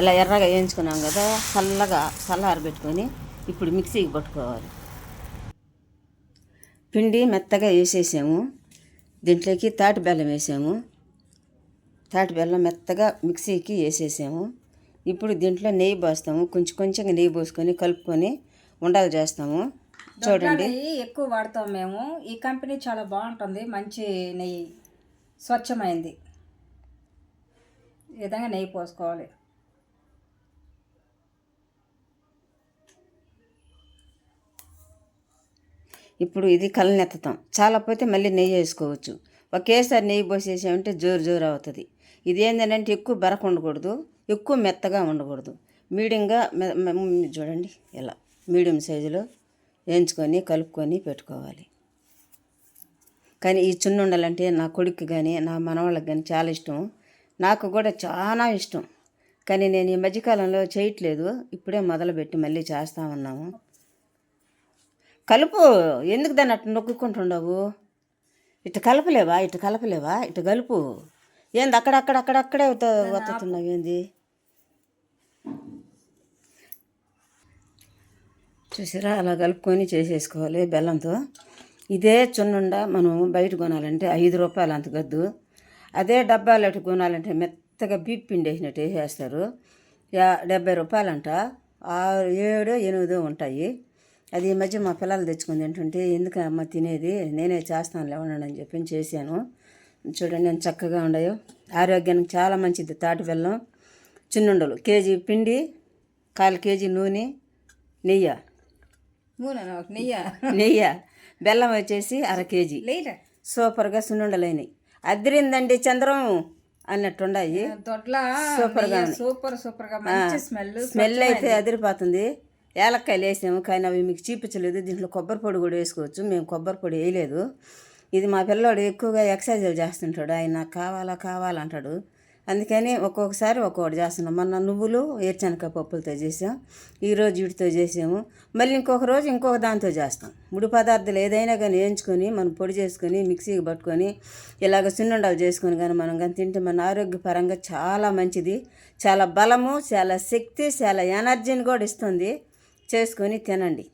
ఇలా ఎర్రగా వేయించుకున్నాం కదా, చల్లారబెట్టుకొని ఇప్పుడు మిక్సీకి పట్టుకోవాలి. పిండి మెత్తగా వేసేసాము. దీంట్లోకి తాటి బెల్లం వేసాము. తాటి బెల్లం మెత్తగా మిక్సీకి వేసేసాము. ఇప్పుడు దీంట్లో నెయ్యి పోస్తాము. కొంచెంగా నెయ్యి పోసుకొని కలుపుకొని ఉండలు చేస్తాము. చూడండి, ఎక్కువ వాడతాం మేము. ఈ కంపెనీ చాలా బాగుంటుంది, మంచి నెయ్యి, స్వచ్ఛమైంది. ఈ విధంగా నెయ్యి పోసుకోవాలి. ఇప్పుడు ఇది కళ్ళనెత్తుతాం. చాలకపోతే మళ్ళీ నెయ్యి వేసుకోవచ్చు. ఒకేసారి నెయ్యి పోసేసామంటే జోరు అవుతుంది. ఇది ఏంటంటే ఎక్కువ బరక ఉండకూడదు, ఎక్కువ మెత్తగా ఉండకూడదు. మీడియంగా చూడండి, ఇలా మీడియం సైజులో వేయించుకొని కలుపుకొని పెట్టుకోవాలి. కానీ ఈ చున్నుండలంటే నా కొడుకు కానీ నా మనవాళ్ళకి కానీ చాలా ఇష్టం. నాకు కూడా చాలా ఇష్టం. కానీ నేను ఈ మధ్యకాలంలో చేయట్లేదు. ఇప్పుడే మొదలుపెట్టి మళ్ళీ చేస్తా ఉన్నాము. కలుపు, ఎందుకు దాన్ని అట్లా నొక్కుంటుండవు? ఇటు కలపలేవా? ఇటు కలుపు. ఏంది అక్కడే వత్తున్నావు? ఏంది చూసారా? అలా కలుపుకొని చేసేసుకోవాలి బెల్లంతో. ఇదే చున్నుండ మనం బయట కొనాలంటే 5 రూపాయలు అంత గద్దు. అదే డబ్బాలు అటు కొనాలంటే మెత్తగా బీప్ పిండి వేసినట్టు వేసేస్తారు. 70 రూపాయలంట. 6, 7, 8 ఉంటాయి. అది ఈ మధ్య మా పిల్లలు తెచ్చుకుంది ఏంటంటే, ఎందుకు అమ్మ తినేది, నేనే చేస్తాను లేవనండి అని చెప్పి చేశాను. చూడండి ఎంత చక్కగా ఉన్నాయో. ఆరోగ్యానికి చాలా మంచిది తాటి బెల్లం. చిన్నుండలు కేజీ పిండి, 1/4 కేజీ నూనె, నెయ్యి, బెల్లం వచ్చేసి 1/2 కేజీ. సూపర్గా సున్నుండలైనవి. అదిరిందండి చంద్రం అన్నట్టుండాయి. సూపర్గా స్మెల్ అయితే అదిరిపోతుంది. ఏలక్కాయలు వేసాము, కానీ అవి మీకు చూపించలేదు. దీంట్లో కొబ్బరి పొడి కూడా వేసుకోవచ్చు. మేము కొబ్బరి పొడి వేయలేదు. ఇది మా పిల్లోడు ఎక్కువగా ఎక్సర్సైజులు చేస్తుంటాడు. ఆయన కావాలంటాడు. అందుకని ఒక్కొక్కసారి ఒక్కొక్కటి చేస్తున్నాం. మొన్న నువ్వులు ఏరుశనగ పప్పులతో చేసాం, ఈరోజు వీటితో చేసాము. మళ్ళీ ఇంకొక రోజు ఇంకొక దాంతో చేస్తాం. ముడి పదార్థాలు ఏదైనా కానీ వేయించుకొని మనం పొడి చేసుకొని మిక్సీకి పట్టుకొని ఇలాగ సున్నుండలు చేసుకొని కానీ మనం కానీ తింటే మన ఆరోగ్యపరంగా చాలా మంచిది. చాలా బలము, చాలా శక్తి, చాలా ఎనర్జీని కూడా ఇస్తుంది. చేసుకొని తినండి.